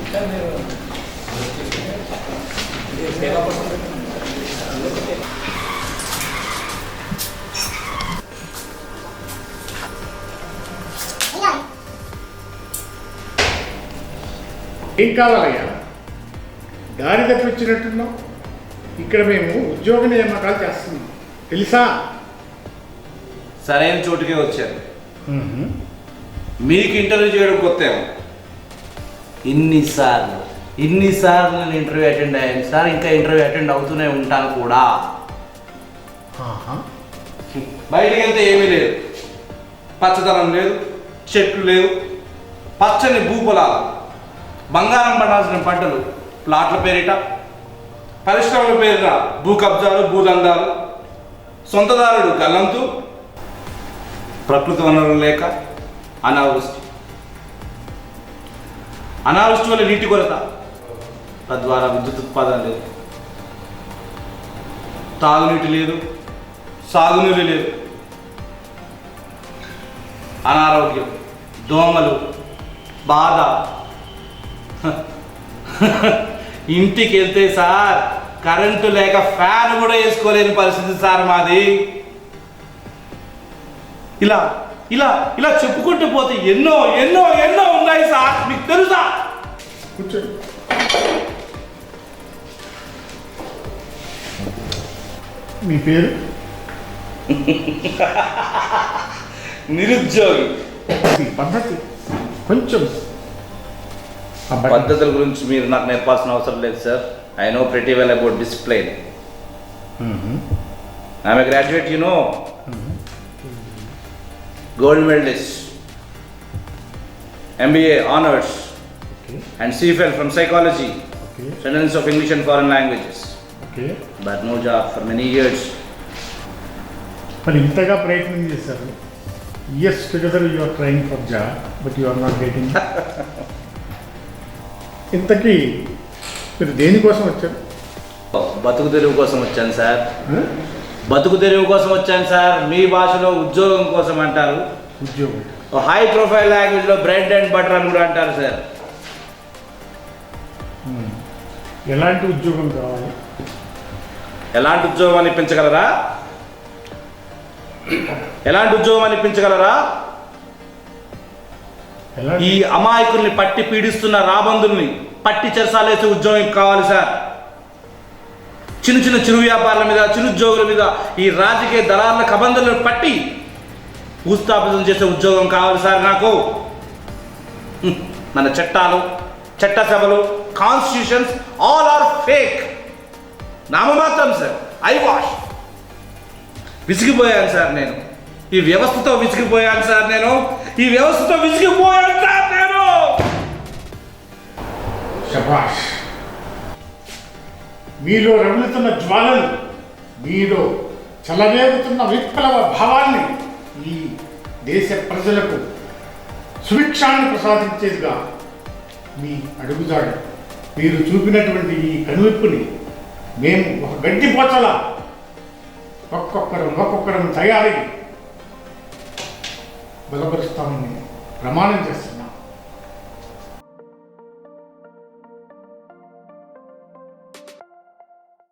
ఏం కావాలయ్యా? దారి తప్పించినట్టున్నాం. ఇక్కడ మేము ఉద్యోగ నియామకాలు చేస్తున్నాం, తెలుసా? సరైన చోటుకే వచ్చారు. మీకు ఇంటర్వ్యూ చేయడం కొత్తేమో. ఇన్నిసార్లు నేను ఇంటర్వ్యూ అటెండ్ అయ్యాను సార్, ఇంకా ఇంటర్వ్యూ అటెండ్ అవుతూనే ఉంటాను కూడా. బయటికి వెళ్తే ఏమీ లేదు, పచ్చదనం లేదు, చెట్లు లేవు, పచ్చని భూపొలాలు, బంగారం పండాల్సిన పంటలు ప్లాట్ల పేరిట, పరిశ్రమల పేరిట భూ కబ్జాలు, భూదందాలు, సొంతదారుడు గల్లంతు, ప్రకృతి వనరులు లేక అనావృష్టి వల్ల నీటి కొరత, తద్వారా విద్యుత్ ఉత్పాదన లేదు, తాగునీటి లేదు, సాగునీరు లేదు, అనారోగ్యం, దోమలు, బాధ. ఇంటికి వెళ్తే సార్ కరెంటు లేక ఫ్యాన్ కూడా వేసుకోలేని పరిస్థితి సార్ మాది. ఇలా ఇలా ఇలా చెప్పుకుంటూ పోతే ఎన్నో ఎన్నో ఎన్నో ఉన్నాయి సార్, మీకు తెలుసా? కూర్చోండి. మీ పేరు? నిరుద్యోగి. పద్ధతి కొంచెం పద్ధతుల గురించి మీరు నాకు నేర్పాల్సిన అవసరం లేదు sir. I know pretty well about discipline. I'm a graduate, you know. Gold medalist, MBA honors, and CFL from psychology, students of English and foreign languages. But no job for many years. మరి ఇంతగా ప్రయత్నం చేశారు. Yes, together you are trying for job, but you are not getting. ఇంతకీ మీరు దేనికోసం వచ్చారు? బతుకు తెరువు కోసం వచ్చాను సార్. బతుకు తెరువు కోసం వచ్చాను సార్. మీ భాషలో ఉద్యోగం కోసం అంటారు. ఉద్యోగం హై ప్రొఫైల్ లాంగ్వేజ్లో బ్రెడ్ అండ్ బటర్ అని కూడా అంటారు సార్. ఎలాంటి ఉద్యోగం కావాలి? ఎలాంటి ఉద్యోగం అనిపించగలరా? ఎలాంటి ఉద్యోగం అనిపించగలరా? ఈ అమాయకుల్ని పట్టి పీడిస్తున్న రాబందుల్ని పట్టి చెరసాలేసే ఉద్యోగం కావాలి సార్. చిన్న చిన్న చిరు వ్యాపారుల మీద, చిరుద్యోగుల మీద ఈ రాజకీయ దళారుల కబంధులను పట్టి భూస్థాపితం చేసే ఉద్యోగం కావాలి సార్ నాకు. మన చట్టాలు, చట్టసభలు, కాన్స్టిట్యూషన్స్ ఆల్ ఆర్ ఫేక్, నామమాత్రం సార్. Eyewash. విసిగిపోయాను సార్ నేను. ఈ వ్యవస్థతో విసిగిపోయాను సార్ నేను. ఈ వ్యవస్థతో విసిగిపోయాను సార్ నేను. శభాష్. మీలో రగులుతున్న జ్వాలలు, మీలో చలవేగుతున్న విప్లవ భావాన్ని ఈ దేశ ప్రజలకు సుభిక్షాన్ని ప్రసాదించేదిగా మీ అడుగుజాడ, మీరు చూపినటువంటి ఈ కనువిప్పుని మేము ఒక గడ్డిపోచలా ఒక్కొక్కరం తయారై బలపరుస్తామని ప్రమాణం చేస్తున్నాం.